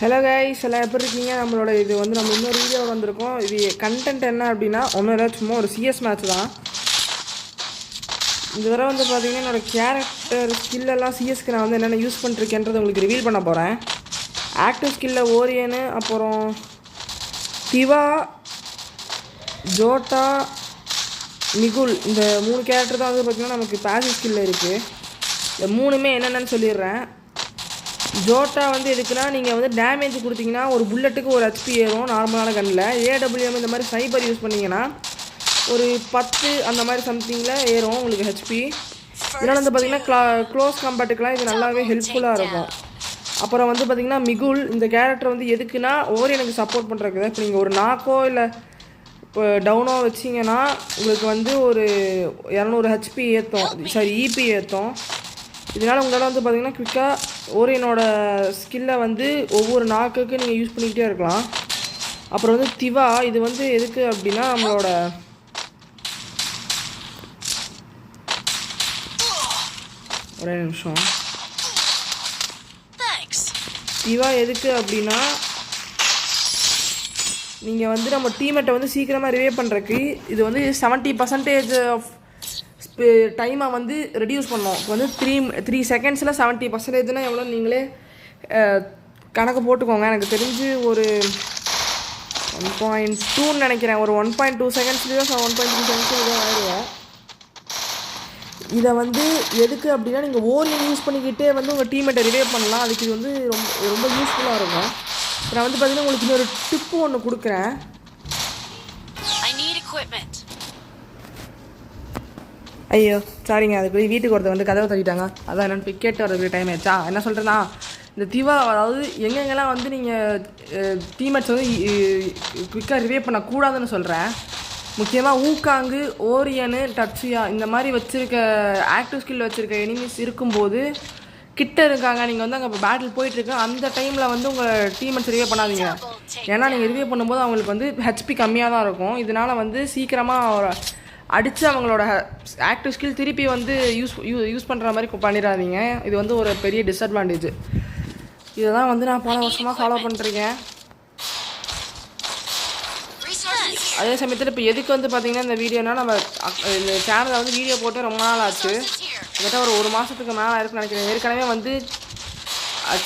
Hello guys, எல்லாம் எப்படி இருக்கீங்க? நம்மளோட இது வந்து நம்ம இன்னொரு வீடியோ வந்திருக்கோம். இது கண்டென்ட் என்ன அப்படின்னா ஒன்றும் இல்லை, சும்மா ஒரு சிஎஸ் மேட்ச் தான். இந்த தடவை வந்து பார்த்தீங்கன்னா என்னோடய கேரக்டர் ஸ்கில்லெல்லாம் சிஎஸ்க்கு நான் வந்து என்னென்ன யூஸ் பண்ணிருக்கேன்றதை உங்களுக்கு ரிவீல் பண்ண போகிறேன். ஆக்டிவ் ஸ்கில்லில் ஓரியனு, அப்புறம் திவா, ஜோட்டா, மிகுல், இந்த 3 கேரக்டர் தான் வந்து பார்த்திங்கன்னா நமக்கு பேசிவ் ஸ்கில்லில் இருக்குது. இந்த 3மே என்னென்னு சொல்லிடுறேன். ஜோட்டா வந்து எதுக்குன்னா, நீங்கள் வந்து டேமேஜ் கொடுத்தீங்கன்னா ஒரு புல்லட்டுக்கு ஒரு ஹெச்பி ஏறும் நார்மலான கண்ணில். ஏடபிள்யூஎம் இந்த மாதிரி ஸ்னைப்பர் யூஸ் பண்ணிங்கன்னா ஒரு 10 அந்த மாதிரி சம்திங்கில் ஏறும் உங்களுக்கு ஹெச்பி. இதனால் வந்து பார்த்திங்கன்னா க்ளோஸ் காம்பேட்டுக்கெலாம் இது நல்லாவே ஹெல்ப்ஃபுல்லாக இருக்கும். அப்புறம் வந்து பார்த்திங்கன்னா மிகுல், இந்த கேரக்டர் வந்து எதுக்குன்னா ஓரியனுக்கு சப்போர்ட் பண்ணுறதுக்கு. இப்போ நீங்கள் ஒரு நாக்கோ இல்லை இப்போ டவுனோ வச்சிங்கன்னா உங்களுக்கு வந்து ஒரு 200 ஹெச்பி ஏற்றும், இபி ஏற்றும். இதனால் உங்களால் வந்து பார்த்திங்கன்னா குயிக்காக ஓரியனோட ஸ்கில்லை வந்து ஒவ்வொரு நாக்குக்கு நீங்கள் யூஸ் பண்ணிக்கிட்டே இருக்கலாம். அப்புறம் வந்து திவா, இது வந்து எதுக்கு அப்படின்னா நம்மளோட ஒரே நிமிஷம். திவா எதுக்கு அப்படின்னா நீங்கள் வந்து நம்ம டீமேட்டை வந்து சீக்கிரமாக ரிவைவ் பண்ணுறதுக்கு இது வந்து 70% ஆஃப் டைமை வந்து ரெடியூஸ் பண்ணோம். இப்போ வந்து 3 செகண்ட்ஸில் 70%னால் எவ்வளோ நீங்களே கணக்கு போட்டுக்கோங்க. எனக்கு தெரிஞ்சு ஒரு 1.2ன்னு நினைக்கிறேன். ஒரு 1.2 செகண்ட்ஸ்லேயோ 1.3 செகண்ட்ஸ்லேயோ ஆகிடுவோம். இதை வந்து எதுக்கு அப்படின்னா நீங்கள் ஓரியன் யூஸ் பண்ணிக்கிட்டே வந்து உங்கள் டீமேட்டை ரிவைவ் பண்ணலாம். அதுக்கு இது வந்து ரொம்ப யூஸ்ஃபுல்லாக இருக்கும். நான் வந்து பார்த்தீங்கன்னா உங்களுக்கு இன்னொரு டிப்பு ஒன்று கொடுக்குறேன். ஐயோ சாரிங்க, அதுக்கு போய் வீட்டுக்கு ஒருத்தர் வந்து கதவை தள்ளிட்டாங்க. அதான் என்னென்னு போய் கேட்டு வரதுக்கு டைம் ஆயிடுச்சா. என்ன சொல்கிறேன்னா, இந்த திவா அதாவது எங்கெங்கெல்லாம் வந்து நீங்கள் டீமேட்ஸ் வந்து குயிக்காக ரிவைவ் பண்ணக்கூடாதுன்னு சொல்கிறேன். முக்கியமாக ஊக்காங்கு, ஓரியனு, டட்ஸியா இந்த மாதிரி வச்சுருக்க ஆக்டிவ் ஸ்கில் வச்சுருக்க எனிமீஸ் இருக்கும்போது கிட்ட இருக்காங்க, நீங்கள் வந்து அங்கே பேட்டில் போயிட்டுருக்கு, அந்த டைமில் வந்து உங்கள் டீமேட்ஸ் ரிவைவ் பண்ணாதீங்க. ஏன்னா நீங்கள் ரிவைவ் பண்ணும்போது அவங்களுக்கு வந்து ஹெச்பி கம்மியாக தான் இருக்கும். இதனால் வந்து சீக்கிரமாக அடித்து அவங்களோட ஆக்டிவ் ஸ்கில் திருப்பி வந்து யூஸ் பண்ணுற மாதிரி பண்ணிடாதீங்க. இது வந்து ஒரு பெரிய டிஸ்அட்வான்டேஜ். இதை தான் வந்து நான் பல வருஷமாக ஃபாலோ பண்ணிருக்கேன். அதே சமயத்தில் இப்போ எதுக்கு வந்து பார்த்திங்கன்னா இந்த வீடியோனால், நம்ம இந்த சேனலில் வந்து வீடியோ போட்டு ரொம்ப நாள் ஆச்சு. கிட்டத்தட்ட ஒரு 1 மாதத்துக்கு மேலே இருக்குன்னு நினைக்கிறேன். ஏற்கனவே வந்து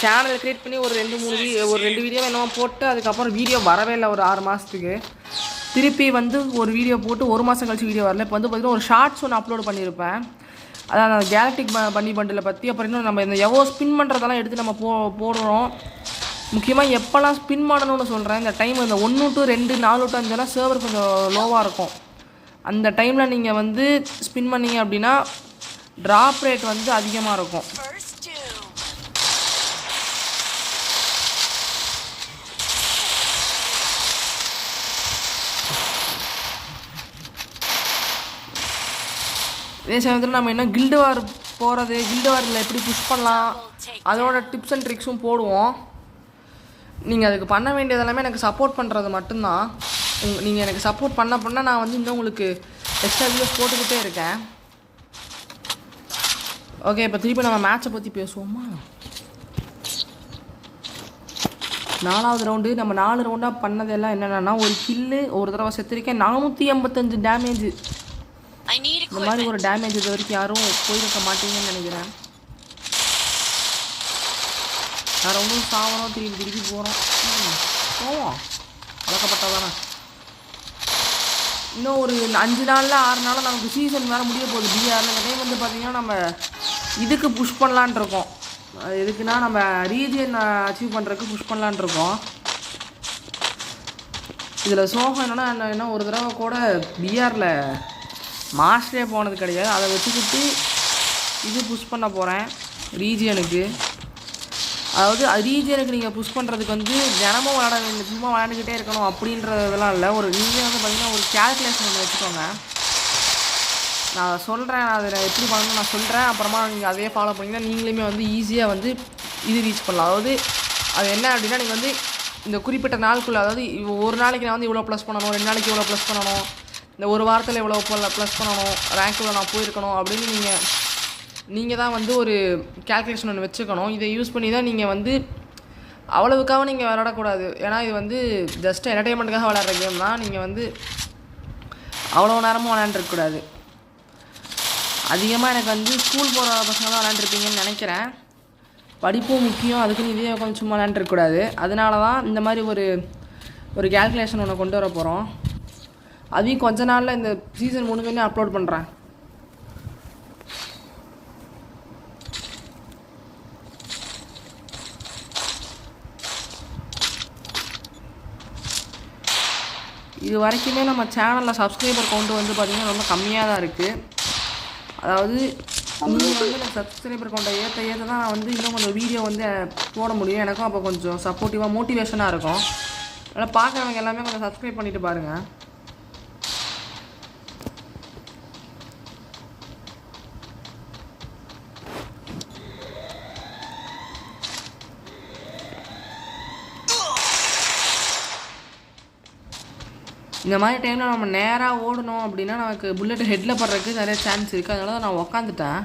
சேனல் க்ரியேட் பண்ணி ஒரு 2 வீடியோ என்னமோ போட்டு அதுக்கப்புறம் வீடியோ வரவே இல்லை. ஒரு 6 மாதத்துக்கு திருப்பி வந்து ஒரு வீடியோ போட்டு 1 மாதம் கழிச்சு வீடியோ வரல. இப்போ வந்து பார்த்திங்கன்னா ஒரு ஷார்ட்ஸ் ஒன்று அப்லோட் பண்ணியிருப்பேன். அதான் அந்த கேலக்டிக் பன்னி பண்டிலை பற்றி. அப்புறம் இன்னும் நம்ம இந்த எவ்வளோ ஸ்பின் பண்ணுறதெல்லாம் எடுத்து நம்ம போடுறோம். முக்கியமாக எப்போல்லாம் ஸ்பின் பண்ணணும்னு சொல்கிறேன். இந்த டைம் இந்த 1 to 2 4 to 5 சர்வர் கொஞ்சம் லோவாக இருக்கும். அந்த டைமில் நீங்கள் வந்து ஸ்பின் பண்ணிங்க அப்படின்னா ட்ராப் ரேட் வந்து அதிகமாக இருக்கும். இதே சமயத்தில் நம்ம என்ன கில்டு வார் போகிறது, கில்டு வாரில் எப்படி புஷ் பண்ணலாம், அதோட டிப்ஸ் அண்ட் ட்ரிக்ஸும் போடுவோம். நீங்கள் அதுக்கு பண்ண வேண்டியது எல்லாமே எனக்கு சப்போர்ட் பண்ணுறது மட்டும்தான். நீங்கள் எனக்கு சப்போர்ட் பண்ண நான் வந்து இன்னும் உங்களுக்கு எக்ஸ்ட்ரா வீடியோஸ் போட்டுக்கிட்டே இருக்கேன். ஓகே, இப்போ திருப்பி நம்ம மேட்சை பற்றி பேசுவோமா. 4வது ரவுண்டு. நம்ம 4 ரவுண்டாக பண்ணதெல்லாம் என்னென்னா, ஒரு கில்லு, ஒரு தடவை செத்துருக்கேன், 485 டேமேஜ். இந்த மாதிரி ஒரு டேமேஜ் இது வரைக்கும் யாரும் போயிருக்க மாட்டீங்கன்னு நினைக்கிறேன். நான் ரொம்ப சாவரம் திருப்பி போகிறோம். வளர்க்கப்பட்டதானே. இன்னும் ஒரு 5 நாளில் 6 நாளில் நமக்கு சீசன் வேறு முடிய போகுது பிஆரில். இந்த டைம் வந்து பார்த்திங்கன்னா நம்ம இதுக்கு புஷ் பண்ணலான் இருக்கோம். எதுக்குன்னா நம்ம ரீஜியன் அச்சீவ் பண்ணுறதுக்கு புஷ் பண்ணலான் இருக்கோம். இதில் சோகம் என்னென்னா ஒரு தடவை கூட பிஆரில் மாஸ்டரே போனது கிடையாது. அதை வச்சுக்கிட்டு இது புஷ் பண்ண போகிறேன் ரீஜியனுக்கு. அதாவது ரீஜியனுக்கு நீங்கள் புஷ் பண்ணுறதுக்கு வந்து தினமும் சும்மா விளையாண்டுக்கிட்டே இருக்கணும் அப்படின்றதெல்லாம் இல்லை. ஒரு நீங்கள் வந்து பார்த்திங்கன்னா ஒரு கேல்குலேஷன் ஒன்று வச்சுக்கோங்க. நான் சொல்கிறேன், அதை எப்படி பண்ணணும்னு நான் சொல்கிறேன். அப்புறமா நீங்கள் அதே ஃபாலோ பண்ணிங்கன்னா நீங்களுமே வந்து ஈஸியாக வந்து இது ரீச் பண்ணலாம். அதாவது அது என்ன அப்படின்னா, நீங்கள் வந்து இந்த குறிப்பிட்ட நாளுக்குள்ளே, அதாவது ஒரு நாளைக்கு நான் வந்து இவ்வளோ ப்ளஸ் பண்ணணும், 2 நாளைக்கு இவ்வளோ ப்ளஸ் பண்ணணும், இந்த ஒரு வாரத்தில் இவ்வளோ ப்ளஸ் பண்ணணும், ரேங்க்கில் நான் போயிருக்கணும் அப்படின்னு நீங்கள் தான் வந்து ஒரு கேல்குலேஷன் ஒன்று வச்சுக்கணும். இதை யூஸ் பண்ணி தான் நீங்கள் வந்து அவ்வளவுக்காக நீங்கள் விளாடக்கூடாது. ஏன்னா இது வந்து ஜஸ்ட் என்டர்டெயின்மெண்ட்டுக்காக விளாட்ற கேம் தான். நீங்கள் வந்து அவ்வளோ நேரமும் விளையாண்டுருக்கக்கூடாது. அதிகமாக எனக்கு வந்து ஸ்கூல் போகிற பசங்க தான் விளையாண்டுருப்பீங்கன்னு நினைக்கிறேன். படிப்பும் முக்கியம், அதுக்குன்னு இதே உட்காந்து சும்மா விளையாண்டுருக்கக்கூடாது. அதனால தான் இந்த மாதிரி ஒரு கேல்குலேஷன் ஒன்று கொண்டு வர போகிறோம். அதையும் கொஞ்ச நாளில் இந்த சீசன் 3 அப்லோட் பண்ணுறேன். இது வரைக்குமே நம்ம சேனலில் சப்ஸ்கிரைபர் கவுண்ட் வந்து பார்த்திங்கன்னா ரொம்ப கம்மியாக தான் இருக்குது. அதாவது நீங்கள் வந்து எனக்கு சப்ஸ்கிரைபர் கவுண்டை ஏற்ற தான் நான் வந்து இன்னும் கொஞ்சம் வீடியோ வந்து போட முடியும். எனக்கும் அப்போ கொஞ்சம் சப்போர்ட்டிவாக மோட்டிவேஷனாக இருக்கும். அதனால் பார்க்குறவங்க எல்லாமே கொஞ்சம் சப்ஸ்கிரைப் பண்ணிவிட்டு பாருங்கள். இந்த மாதிரி டைமில் நம்ம நேராக ஓடணும் அப்படின்னா நமக்கு புல்லட் ஹெட்டில் படுறதுக்கு நிறைய சான்ஸ் இருக்குது. அதனால தான் நான் உக்காந்துட்டேன்.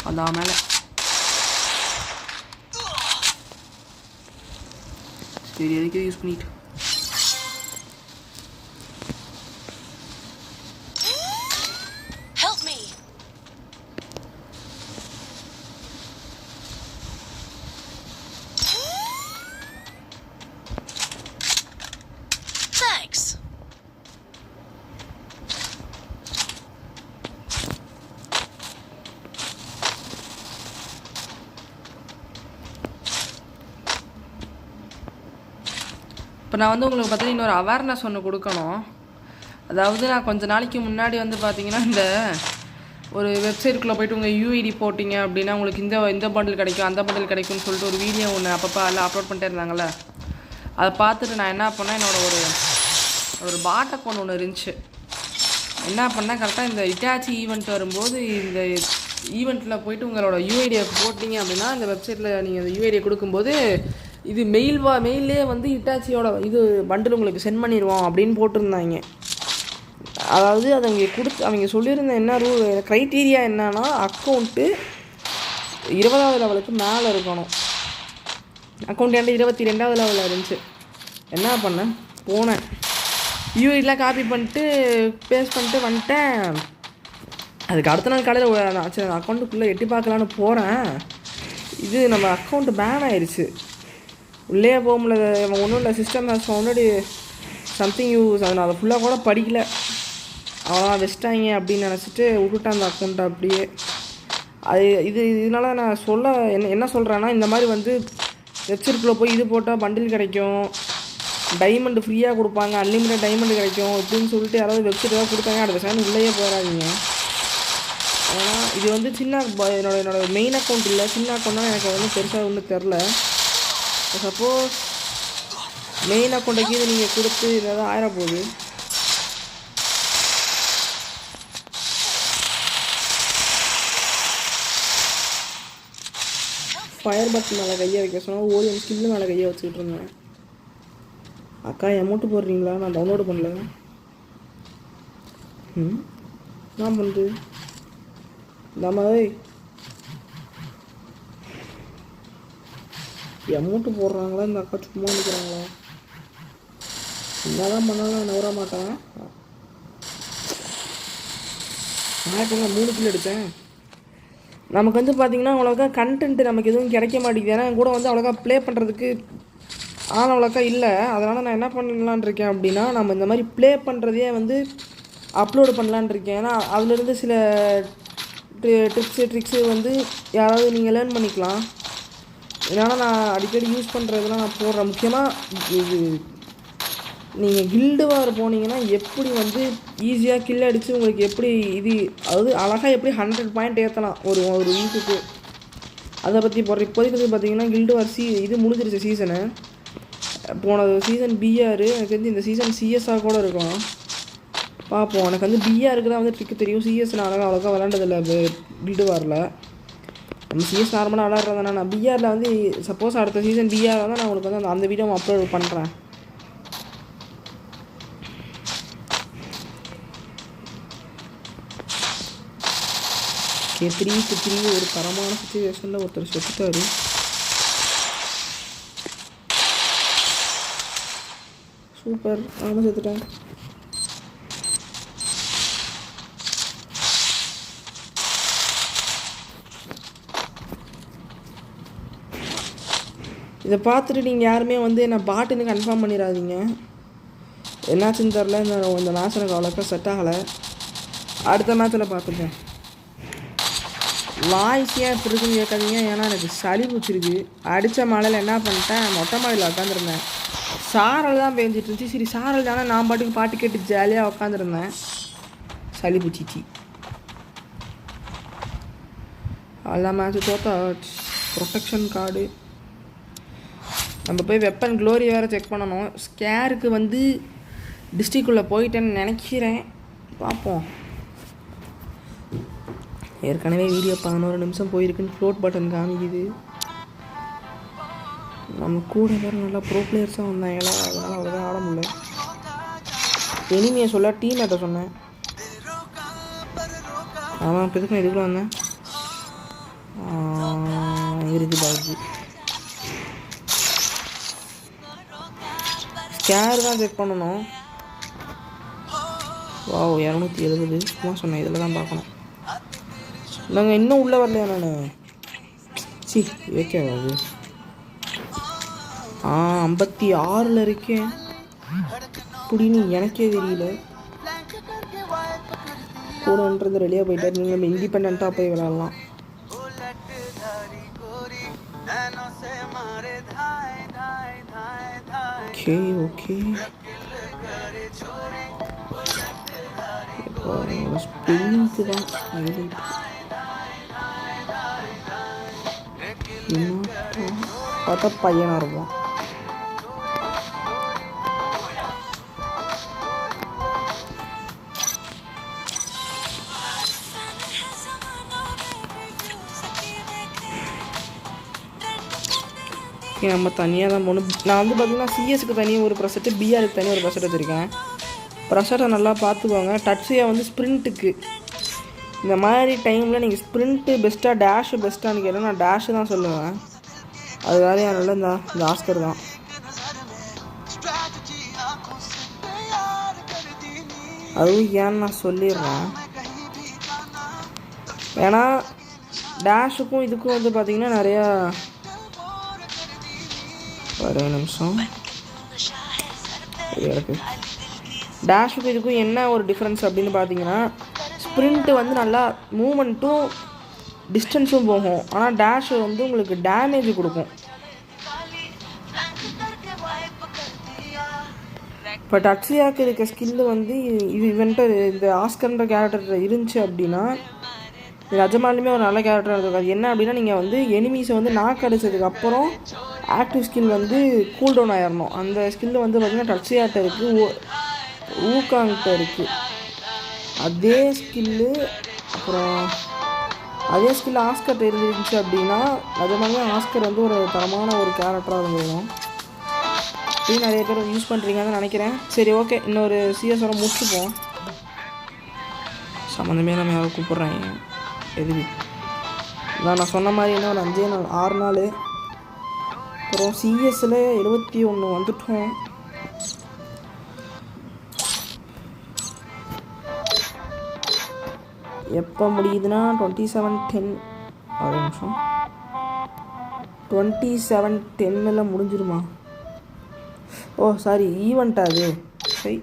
அதான் மேலே சரி எதுக்கு யூஸ் பண்ணிட்டு இப்போ நான் வந்து உங்களுக்கு பார்த்தீங்கன்னா இன்னொரு அவேர்னஸ் ஒன்று கொடுக்கணும். அதாவது நான் கொஞ்ச நாளைக்கு முன்னாடி வந்து பார்த்தீங்கன்னா இந்த ஒரு வெப்சைட்டுக்குள்ளே போய்ட்டு உங்கள் யூஐடி போட்டிங்க அப்படின்னா உங்களுக்கு இந்த பண்டில் கிடைக்கும் அந்த பண்டில் கிடைக்கும்னு சொல்லிட்டு ஒரு வீடியோ ஒன்று அப்பப்போ எல்லாம் அப்லோட் பண்ணிட்டே இருந்தாங்கள்ல. அதை பார்த்துட்டு நான் என்ன பண்ணேன், என்னோடய ஒரு பாட் அக்கௌண்ட் ஒன்று இருந்துச்சு. என்ன பண்ணேன், கரெக்டாக இந்த இட்டாச்சி ஈவெண்ட் வரும்போது இந்த ஈவெண்ட்டில் போய்ட்டு உங்களோட யூஐடியை போட்டிங்க அப்படின்னா இந்த வெப்சைட்டில் நீங்கள் அந்த யூஐடியை கொடுக்கும்போது இது மெயிலே வந்து இட்டாச்சியோட இது பண்டில் உங்களுக்கு சென்ட் பண்ணிடுவோம் அப்படின்னு போட்டிருந்தாங்க. அதாவது அதை அவங்க சொல்லியிருந்த என்ன ரூல் க்ரைட்டீரியா என்னன்னா அக்கௌண்ட்டு 20வது லெவலுக்கு மேலே இருக்கணும். அக்கௌண்ட் என்கிட்ட 22வது லெவலில் இருந்துச்சு. என்ன பண்ணேன், போனேன் யூஐடிலாம் காப்பி பண்ணிட்டு பேஸ்ட் பண்ணிட்டு வந்துட்டேன். அதுக்கு அடுத்த நாள் காலையில் சரி அக்கௌண்ட்டுக்குள்ளே எட்டி பார்க்கலான்னு போகிறேன். இது நம்ம அக்கௌண்ட்டு பேன் ஆயிடுச்சு. உள்ளே போக முடியல. ஒன்றும் இல்லை, system has founded something use. அதை நான் அதை ஃபுல்லாக கூட படிக்கல. அவ்வளோ வச்சிட்டாங்க அப்படின்னு நினச்சிட்டு விட்டுட்டேன் அந்த அக்கௌண்ட்டை அப்படியே. இதனால நான் என்ன சொல்கிறேன்னா, இந்த மாதிரி வந்து வெப்சைட்டுக்குள்ளே போய் இது போட்டால் பண்டில் கிடைக்கும், டைமண்டு ஃப்ரீயாக கொடுப்பாங்க, அன்லிமிட்டட் டைமண்டு கிடைக்கும் இப்படின்னு சொல்லிட்டு யாராவது வெப்சைட் ஏதாவது கொடுத்தாங்க அடுத்த செகண்ட் உள்ளேயே போயிடாதீங்க. ஆனால் இது வந்து என்னோட மெயின் அக்கௌண்ட் இல்லை, சின்ன அக்கௌண்ட்னா எனக்கு வந்து பெருசாக ஒன்றும் தெரில. சப்போஸ் மெயின் அக்கௌண்ட்டுக்கு இது நீங்கள் கொடுத்து ஏதாவது ஆயிரப்போகுது. ஃபயர் பட்டன் மேலே கையை வைக்க சொன்னால் ஓடிஎம் ஸ்கில்லு மேலே கையை வச்சுக்கிட்டு இருந்தேன். அக்கா அமௌண்ட்டு போடுறீங்களா, நான் டவுன்லோடு பண்ணல. நான் பண்ணுறது இந்தாம்மா அமௌண்ட்டு போடுறாங்களா இந்த அக்கா, சும்மா நிற்கிறாங்களா? என்ன தான் பண்ணாலும் நவர மாட்டேன். நான் இப்போ 3 கிலோ எடுத்தேன். நமக்கு வந்து பார்த்திங்கன்னா அவ்வளோக்கா கண்டென்ட்டு நமக்கு எதுவும் கிடைக்க மாட்டேங்குது. ஏன்னா என் கூட வந்து அவ்வளோக்கா ப்ளே பண்ணுறதுக்கு அவ்வளோக்கா இல்லை. அதனால் நான் என்ன பண்ணலான் இருக்கேன் அப்படின்னா, நம்ம இந்த மாதிரி ப்ளே பண்ணுறதையே வந்து அப்லோடு பண்ணலான் இருக்கேன். ஏன்னா அதுலேருந்து சில ட்ரிக்ஸு வந்து யாராவது நீங்கள் லேர்ன் பண்ணிக்கலாம். இதனால் நான் அடிக்கடி யூஸ் பண்ணுறதுலாம் நான் போடுறேன். முக்கியமாக இது நீங்கள் கில்டு வார் போனீங்கன்னா எப்படி வந்து ஈஸியாக கில் அடித்து உங்களுக்கு எப்படி இது அதாவது அழகாக எப்படி 100 பாயிண்ட் ஏற்றலாம் ஒரு வீக்குக்கு, அதை பற்றி போடுற. இப்போதைக்கு பார்த்தீங்கன்னா கில்டு வார் இது முடிஞ்சிருச்சு சீசனு. போன சீசன் பிஆர், எனக்கு வந்து இந்த சீசன் சிஎஸ்ஆர் கூட இருக்கும். பார்ப்போம். எனக்கு வந்து பிஆருக்கு தான் வந்து ட்ரிக்கு தெரியும். சிஎஸ் நான் அவ்வளோக்கா விளாண்டதில்லை கில்டு வாரில். நம்ம சிஎஸ் நார்மலாக விளாட்றதுனா நான் பிஆரில் வந்து சப்போஸ் அடுத்த சீசன் பிஆர் தான் நான் உங்களுக்கு வந்து அந்த வீடியோ அப்லோட் பண்ணுறேன். ஓகே 3-3 ஒரு தரமான சுச்சுவேஷனில் ஒருத்தர் செத்துட்டாரு. சூப்பர், நானும் செத்துட்டேன். இதை பார்த்துட்டு நீங்கள் யாருமே வந்து என்ன பாட்டுன்னு கன்ஃபார்ம் பண்ணிடாதீங்க. என்னாச்சுன்னு தெரில, இந்த மேட்ச் எனக்கு அவ்வளோக்கா செட் ஆகலை. அடுத்த மேட்ச்சில் பார்த்துப்போம். வாய்ஸ் ஏன் இப்படி இருக்குன்னு கேட்காதீங்க, ஏன்னா எனக்கு சளி பிடிச்சிருக்கு. அடித்த மழையில் என்ன பண்ணிட்டேன், மொட்டை மாடியில் உட்காந்துருந்தேன். சாரல் தான் பேஞ்சிட்டு இருந்துச்சு. சரி சாரல் தானே, நான் பாட்டுக்கு பாட்டு கேட்டு ஜாலியாக உட்காந்துருந்தேன். சளி பிடிச்சிச்சு. எல்லா மேட்ச்சு தோத்தா ப்ரொடெக்ஷன் கார்டு. நம்ம போய் வெப்பன் க்ளோரி வேறு செக் பண்ணணும். ஸ்கேருக்கு வந்து டிஸ்ட்ரிக்குள்ளே போயிட்டேன்னு நினைக்கிறேன். பார்ப்போம். ஏற்கனவே வீடியோ 11 நிமிஷம் போயிருக்குன்னு ஃப்ளோட் பட்டன் காமிக்குது. நம்ம கூட வேறு நல்லா ப்ரோ பிளேயர்ஸாக வந்தாங்களா, அதனால் அவ்வளோதான் ஆட முடியல. எனிமையை சொல்ல டீம் ஏற்ற சொன்னேன். ஆமாம், இப்போ எதுக்கு நான் இதுக்குள்ள வந்தேன். இருக்கு பாஜி. ஸ்கேர் தான் செக் பண்ணணும். வாவ் 270 சும்மா சொன்னேன். இதில் தான் பார்க்கணும். நாங்கள் இன்னும் உள்ளே வரலையா நான்? சி ஓகே அது 56 இருக்கேன். இப்படின்னு எனக்கே தெரியல. கூடன்றது ரெடியாக போயிட்டார். நீங்கள் நம்ம இண்டிபெண்ட்டாக போய் விளாட்லாம். ஓகே ஓகே ஸ்பிரிண்ட் தான் பார்த்தா பையனாக இருக்கும். நம்ம தனியாக தான் போகணும். நான் வந்து பார்த்திங்கன்னா சிஎஸ்க்கு தனியாக ஒரு ப்ரெசெட்டு, பிஆருக்கு தனியாக ஒரு ப்ரெசெட் வச்சுருக்கேன். ப்ரெசெட்டை நல்லா பார்த்துக்கோங்க. டச்சியாக வந்து ஸ்ப்ரிண்ட்டுக்கு இந்த மாதிரி டைமில் நீங்கள் ஸ்ப்ரிண்ட்டு பெஸ்ட்டாக டேஷு பெஸ்ட்டான்னு கேட்டால் நான் டேஷு தான் சொல்லுவேன். அது வேறு யாரும் இந்த ஆஸ்கர் தான். அதுவும் ஏன்னு நான் சொல்லிடுறேன். ஏன்னா டேஷுக்கும் இதுக்கும் வந்து பார்த்திங்கன்னா நிறையா ஒரு நிமிஷம் இருக்கு. டேஷுக்கும் இதுக்கும் என்ன ஒரு டிஃப்ரென்ஸ் அப்படின்னு பார்த்தீங்கன்னா, ஸ்ப்ரிண்ட்டு வந்து நல்லா மூமெண்ட்டும் டிஸ்டன்ஸும் போகும். ஆனால் டேஷ் வந்து உங்களுக்கு டேமேஜ் கொடுக்கும். இப்போ டட்லியாக்கு இருக்க ஸ்கில்லு வந்து இவன்ட்டு இந்த ஆஸ்கர்ன்ற கேரக்டர் இருந்துச்சு அப்படின்னா நிஜமாலுமே ஒரு நல்ல கேரக்டராக இருக்கும். அது என்ன அப்படின்னா, நீங்கள் வந்து எனிமீஸை வந்து நாக் அடித்ததுக்கப்புறம் ஆக்டிவ் ஸ்கில் வந்து கூல் டவுன் ஆயிடணும். அந்த ஸ்கில்லு வந்து பார்த்திங்கன்னா டட்லியாட்ட இருக்குது, ஊக்காங்கிட்ட இருக்குது. அதே ஸ்கில்லு அப்புறம் அதே ஸ்கில் ஆஸ்கர் இருந்துச்சு அப்படின்னா நிஜமாலுமே ஆஸ்கர் வந்து ஒரு தரமான ஒரு கேரக்டராக இருந்துடும். இது நிறைய பேர் யூஸ் பண்ணுறீங்கன்னு நினைக்கிறேன். சரி ஓகே, இன்னொரு சிஎஸ்ஓட முடிச்சுப்போம். சம்மந்தமே நம்ம யாரும் கூப்பிட்றாங்க. எதுக்கு நான் சொன்ன மாதிரி என்ன ஒரு 5 நாள் 6 நாள் அப்புறம் சிஎஸ்சில் 71 வந்துட்டோம். எப்போ முடியுதுன்னா 27-10 ஒரு நிமிஷம் 27-10 முடிஞ்சிருமா? ஓ சாரி, ஈவெண்ட் அது. சரி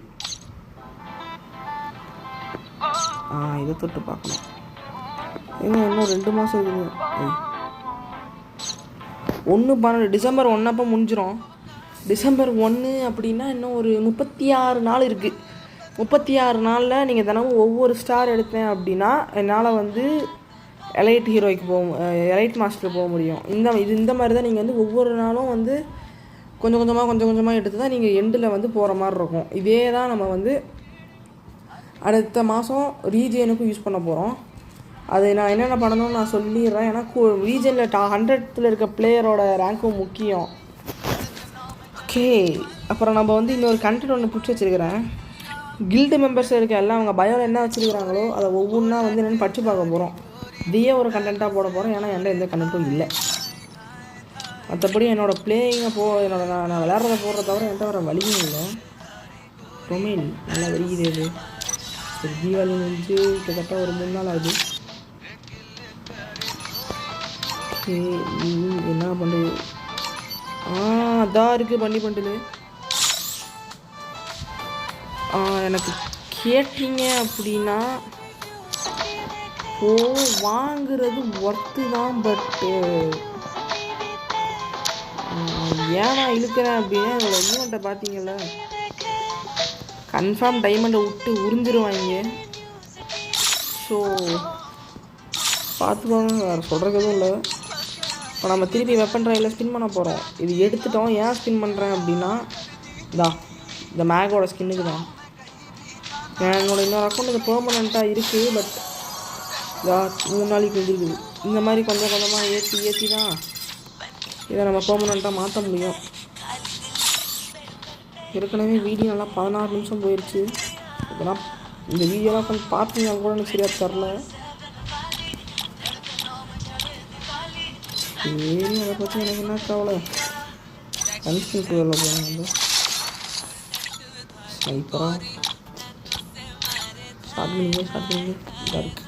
இதை தொட்டு பார்க்கணும். இன்னும் 2 மாதம் இருக்குது. 1/12 டிசம்பர் 1 அப்போ முடிஞ்சிடும். டிசம்பர் 1 அப்படின்னா இன்னும் ஒரு 36 நாள் இருக்குது. 36 நாளில் நீங்கள் தினமும் ஒவ்வொரு ஸ்டார் எடுத்தேன் அப்படின்னா என்னால் வந்து எலைட் ஹீரோய்க்கு எலைட் மாஸ்டர் போக முடியும். இந்த மாதிரி தான் நீங்கள் வந்து ஒவ்வொரு நாளும் வந்து கொஞ்சம் கொஞ்சமாக எடுத்து தான் நீங்கள் எண்டில் வந்து போகிற மாதிரி இருக்கும். இதே தான் நம்ம வந்து அடுத்த மாதம் ரீஜியனுக்கும் யூஸ் பண்ண போகிறோம். அது நான் என்னென்ன பண்ணணும்னு நான் சொல்லிடுறேன். ஏன்னா ரீஜனில் 100ல் இருக்க பிளேயரோட ரேங்க்கும் முக்கியம். ஓகே, அப்புறம் நம்ம வந்து இன்னொரு கண்டென்ட் ஒன்று பிடிச்சி வச்சுருக்கிறேன். கில்டு மெம்பர்ஸ் இருக்க எல்லாம் அவங்க பயோவில் என்ன வச்சுருக்கிறாங்களோ அதை ஒவ்வொன்றா வந்து என்னென்னு படித்து பார்க்க போகிறோம். இதையே ஒரு கண்டென்ட்டாக போட போகிறேன். ஏன்னா என்கிட்ட எந்த கண்டென்ட்டும் இல்லை. மற்றபடி என்னோடய பிளேயிங்கை நான் விளையாடுறத போடுறத தவிர என்கிட்ட வர வழியும் இல்லை. டொமைன் நல்லா வெறிக்குது அது. சரி, தீபாவளி முடிஞ்சு கிட்டத்தட்ட ஒரு 3 நாள் ஆகுது. என்ன பண்ணுது? அதான் இருக்குது பண்டில். எனக்கு கேட்டீங்க அப்படின்னா வாங்குறது ஒர்த்து தான். பட்டு ஏன்னா இழுக்கிறேன் அப்படின்னா என்னோட ஈவெண்ட்டை பார்த்தீங்கல்ல, கன்ஃபார்ம் டைமண்டை விட்டு உறிஞ்சிருவாங்க. ஸோ பார்த்துக்கோங்க, வேறு சொல்கிறது எதுவும் இல்லை. இப்போ நம்ம திருப்பி வெப்பன் ட்ரைவில் ஸ்பின் பண்ண போகிறோம். இது எடுத்துட்டோம். ஏன் ஸ்பின் பண்ணுறேன் அப்படின்னா இந்த மேகோட ஸ்கின்னுக்கு தான். என்னோடய இன்னொரு அக்கௌண்ட் இது பெர்மனண்ட்டாக இருக்குது. பட் 3 நாளைக்கு வந்துருக்குது. இந்த மாதிரி கொஞ்சம் கொஞ்சமாக ஏற்றி தான் இதை நம்ம பெர்மனண்ட்டாக மாற்ற முடியும். ஏற்கனவே வீடியோ நல்லா 16 நிமிஷம் போயிடுச்சு. இதெல்லாம் இந்த வீடியோலாம் கொஞ்சம் பார்த்தீங்கன்னா கூட எனக்கு சரியாக தரல. சரி, அதை பற்றி எனக்கு என்ன கவலை. கன்ஸ்கின் குழுவில் போகணும். நம்ம ஸ்னைப்பராக ஸ்டார்ட் பண்ணி இதாக இருக்குது.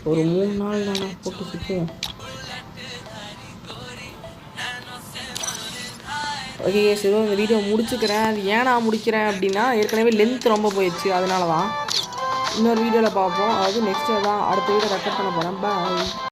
ஒரு 3 நாள் நான் போட்டு சுற்றுவோம். ஓகே சரி, இந்த வீடியோ முடிச்சுக்கிறேன். அது ஏன் நான் முடிக்கிறேன் அப்படின்னா ஏற்கனவே லென்த் ரொம்ப போயிடுச்சு. அதனால தான் இன்னொரு வீடியோவில் பார்ப்போம். அதாவது நெக்ஸ்ட் தான் அடுத்த வீடியோ ரெக்கார்ட் பண்ண போகிறேன். பாய்.